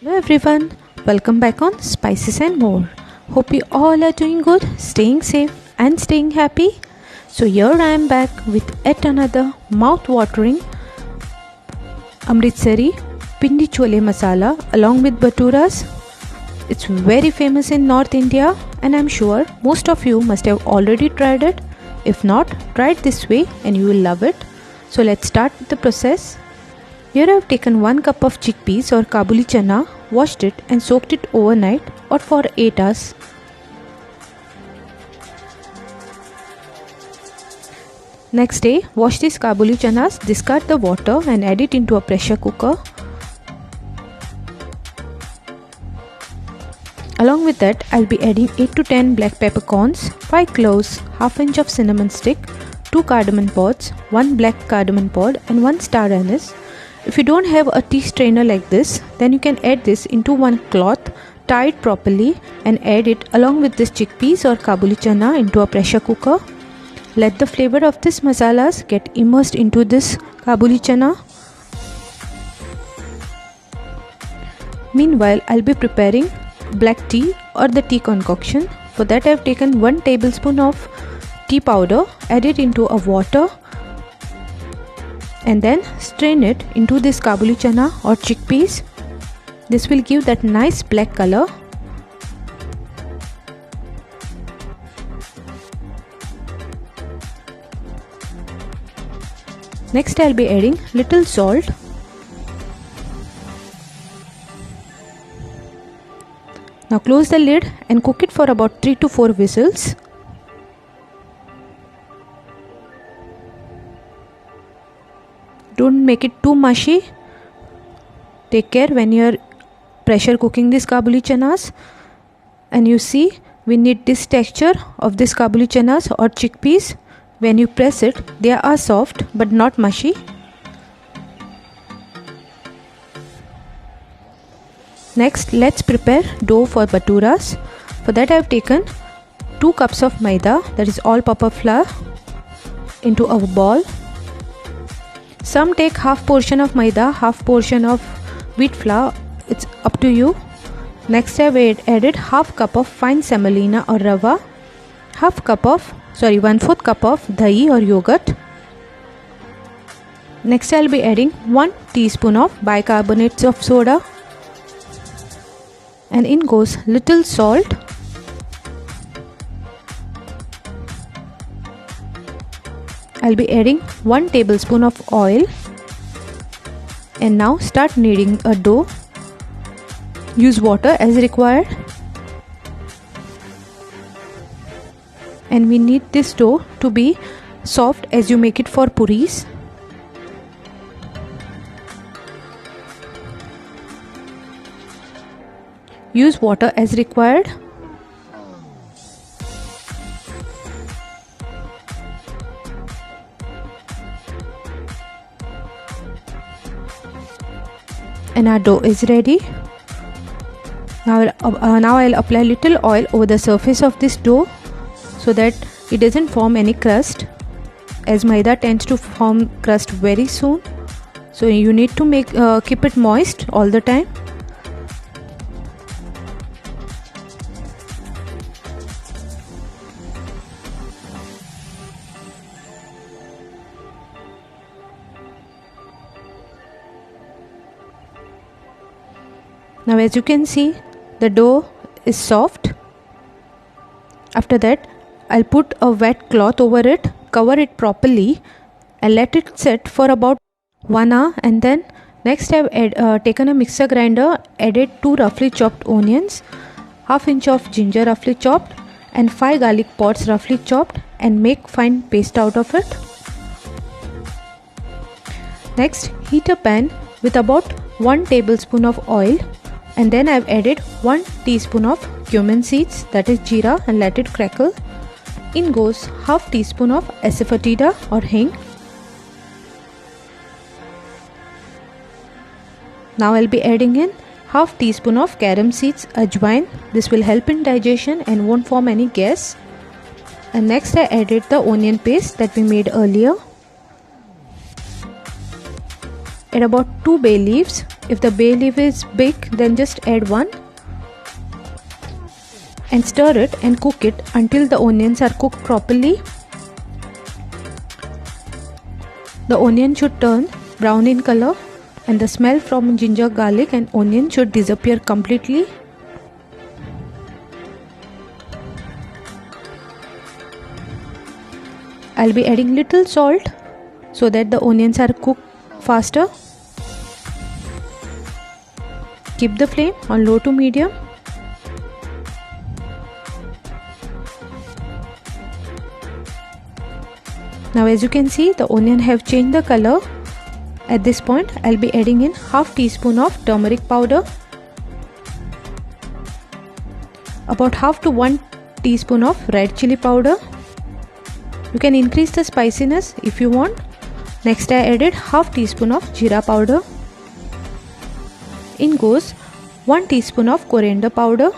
Hello everyone, welcome back on Spices and More. Hope you all are doing good, staying safe and staying happy. So here I am back with yet another mouth-watering Amritsari Pindi Chole Masala along with bhaturas. It's very famous in North India and I'm sure most of you must have already tried it. If not, try it this way and you will love it. So let's start with the process. Here I have taken 1 cup of chickpeas or Kabuli chana, washed it and soaked it overnight or for 8 hours. Next day, wash these Kabuli chanas, discard the water and add it into a pressure cooker. Along with that, I'll be adding 8 to 10 black peppercorns, 5 cloves, half inch of cinnamon stick, 2 cardamom pods, 1 black cardamom pod and 1 star anise. If you don't have a tea strainer like this, then you can add this into one cloth, tie it properly and add it along with this chickpeas or Kabuli chana into a pressure cooker. Let the flavor of this masalas get immersed into this Kabuli chana. Meanwhile, I'll be preparing black tea or the tea concoction. For that I have taken 1 tablespoon of tea powder, add it into a water and then strain it into this Kabuli chana or chickpeas. This will give that nice black color. Next I'll be adding little salt. Now close the lid and cook it for about 3 to 4 whistles. Don't make it too mushy. Take care when you are pressure cooking this Kabuli chanas. And you see, we need this texture of this Kabuli chanas or chickpeas. When you press it, they are soft but not mushy. Next, let's prepare dough for bhaturas. For that I have taken 2 cups of maida, that is all-purpose flour, into a ball. Some take half portion of maida, half portion of wheat flour, it's up to you. Next I have added half cup of fine semolina or rava, 1/4 cup of dahi or yogurt. Next I'll be adding 1 teaspoon of bicarbonate of soda. And in goes little salt. I'll be adding 1 tablespoon of oil. And now start kneading a dough. Use water as required. And we need this dough to be soft as you make it for puris. Use water as required. And our dough is ready. Now I'll apply little oil over the surface of this dough so that it doesn't form any crust, as maida tends to form crust very soon. So you need to keep it moist all the time. Now as you can see, the dough is soft. After that, I'll put a wet cloth over it, cover it properly and let it set for about 1 hour. And then next I've taken a mixer grinder, added 2 roughly chopped onions, 1/2 inch of ginger roughly chopped and 5 garlic pods roughly chopped and make fine paste out of it. Next, heat a pan with about 1 tablespoon of oil. And then I've added 1 teaspoon of cumin seeds, that is jeera, and let it crackle. In goes 1/2 teaspoon of asafoetida or hing. Now I'll be adding in 1/2 teaspoon of carom seeds, ajwain. This will help in digestion and won't form any gas. And next I added the onion paste that we made earlier. Add about 2 bay leaves If the bay leaf is big, then just add one and stir it and cook it until the onions are cooked properly. The onion should turn brown in color and the smell from ginger, garlic and onion should disappear completely. I'll be adding little salt so that the onions are cooked faster. Keep the flame on low to medium. Now as you can see, the onion have changed the color. At this point, I'll be adding in half teaspoon of turmeric powder, about half to 1 teaspoon of red chili powder. You can increase the spiciness if you want. Next I added half teaspoon of jeera powder. In goes 1 teaspoon of coriander powder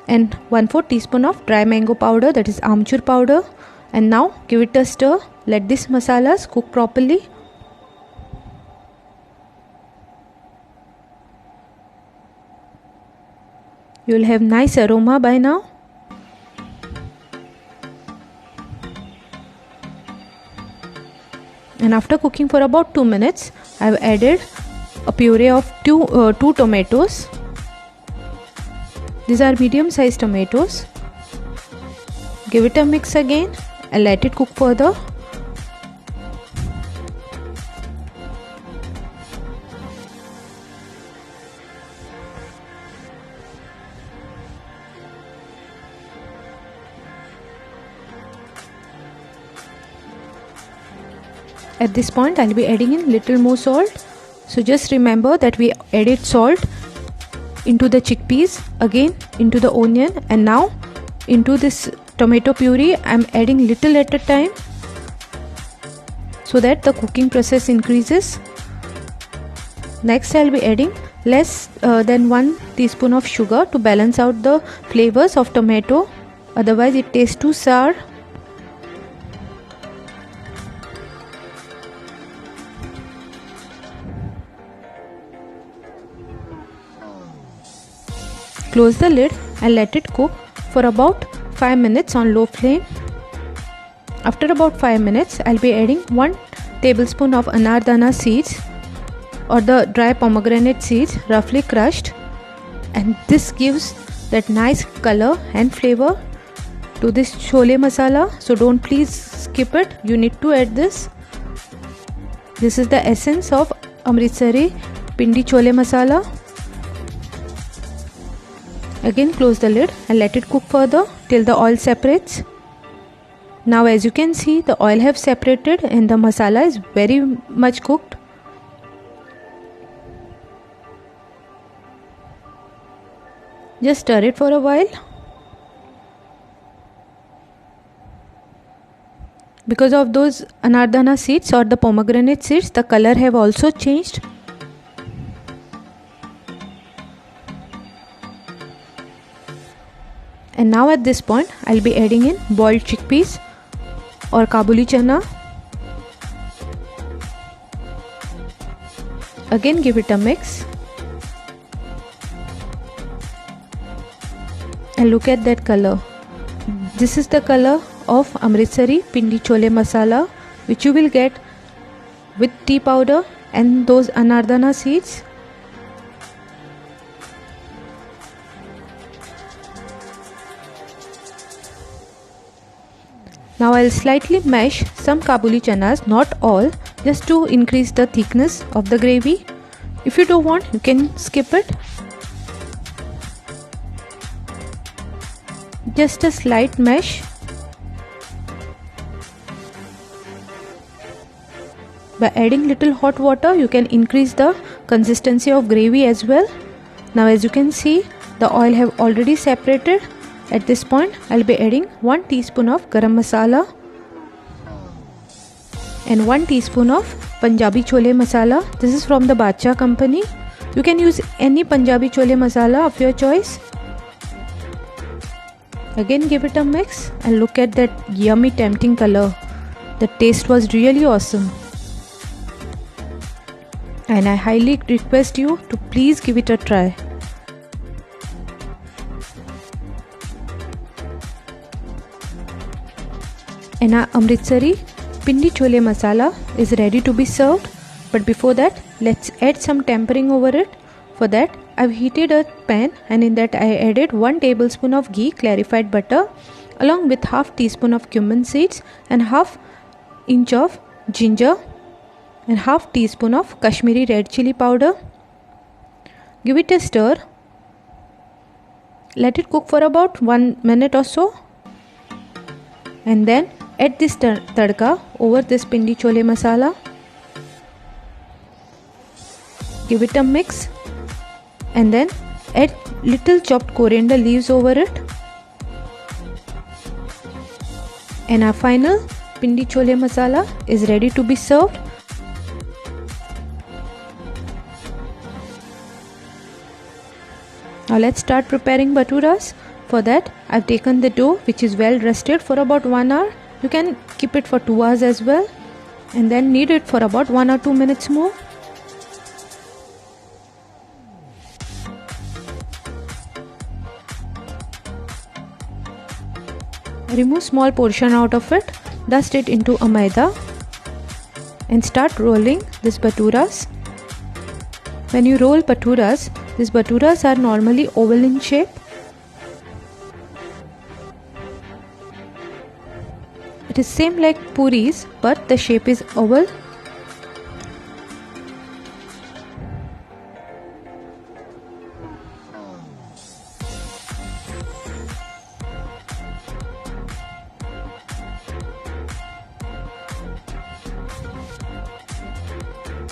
and 1/4 teaspoon of dry mango powder, that is amchur powder. And now give it a stir. Let these masalas cook properly. You will have nice aroma by now. And after cooking for about 2 minutes, I have added a puree of two tomatoes. These are medium sized tomatoes. Give it a mix again and let it cook further. At this point, I'll be adding in little more salt. So just remember that we added salt into the chickpeas, again into the onion, and now into this tomato puree. I'm adding little at a time so that the cooking process increases. Next, I'll be adding less than 1 teaspoon of sugar to balance out the flavors of tomato. Otherwise, it tastes too sour. Close the lid and let it cook for about 5 minutes on low flame. After about 5 minutes, I'll be adding 1 tablespoon of anardana seeds or the dry pomegranate seeds, roughly crushed, and this gives that nice color and flavor to this chole masala. So don't please skip it. You need to add this. This is the essence of Amritsari Pindi Chole Masala. Again close the lid and let it cook further till the oil separates. Now as you can see, the oil have separated and the masala is very much cooked. Just stir it for a while. Because of those anardana seeds or the pomegranate seeds, the color have also changed. And now at this point, I'll be adding in boiled chickpeas or Kabuli chana. Again give it a mix. And look at that color. This is the color of Amritsari Pindi Chole Masala, which you will get with tea powder and those anardana seeds. Now I'll slightly mash some Kabuli chanas, not all, just to increase the thickness of the gravy. If you don't want, you can skip it. Just a slight mash. By adding little hot water, you can increase the consistency of gravy as well. Now as you can see, the oil have already separated. At this point, I'll be adding 1 teaspoon of garam masala and 1 teaspoon of Punjabi Chole Masala. This is from the Badshah company. You can use any Punjabi Chole Masala of your choice. Again give it a mix and look at that yummy tempting color. The taste was really awesome. and I highly request you to please give it a try. And our Amritsari Pindi Chole masala is ready to be served, but before that let's add some tempering over it. For that I've heated a pan, and in that I added 1 tablespoon of ghee, clarified butter, along with half teaspoon of cumin seeds and half inch of ginger and half teaspoon of Kashmiri red chili powder. Give it a stir. Let it cook for about 1 minute or so, and then add this tadka over this Pindi Chole masala. Give it a mix, and then add little chopped coriander leaves over it. And our final Pindi Chole masala is ready to be served. Now let's start preparing baturas. For that I've taken the dough, which is well rested for about 1 hour. You can keep it for 2 hours as well, and then knead it for about 1 or 2 minutes more. Remove small portion out of it, dust it into a maida, and start rolling these baturas. When you roll baturas, these baturas are normally oval in shape. It is same like puris, but the shape is oval.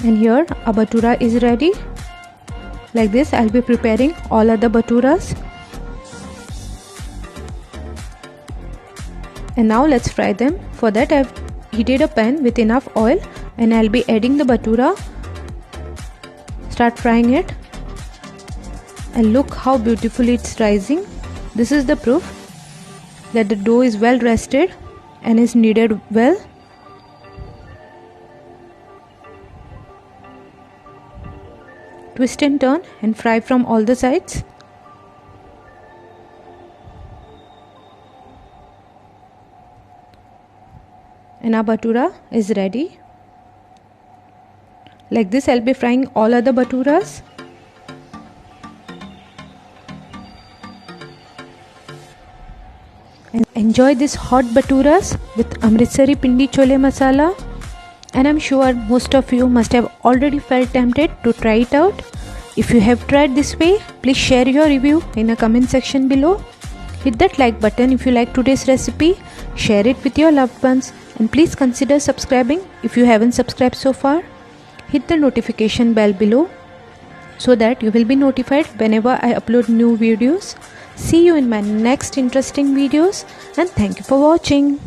And here our batura is ready. Like this I'll be preparing all other baturas. And now let's fry them. For that I've heated a pan with enough oil, and I'll be adding the batura. Start frying it, and look how beautifully it's rising. This is the proof that the dough is well rested and is kneaded well. Twist and turn and fry from all the sides. And our batura is ready. Like this I'll be frying all other baturas. And enjoy this hot baturas with Amritsari Pindi Chole masala. And I'm sure most of you must have already felt tempted to try it out. If you have tried this way, please share your review in the comment section below. Hit that like button if you like today's recipe, share it with your loved ones, and please consider subscribing if you haven't subscribed so far. Hit the notification bell below so that you will be notified whenever I upload new videos. See you in my next interesting videos, and thank you for watching.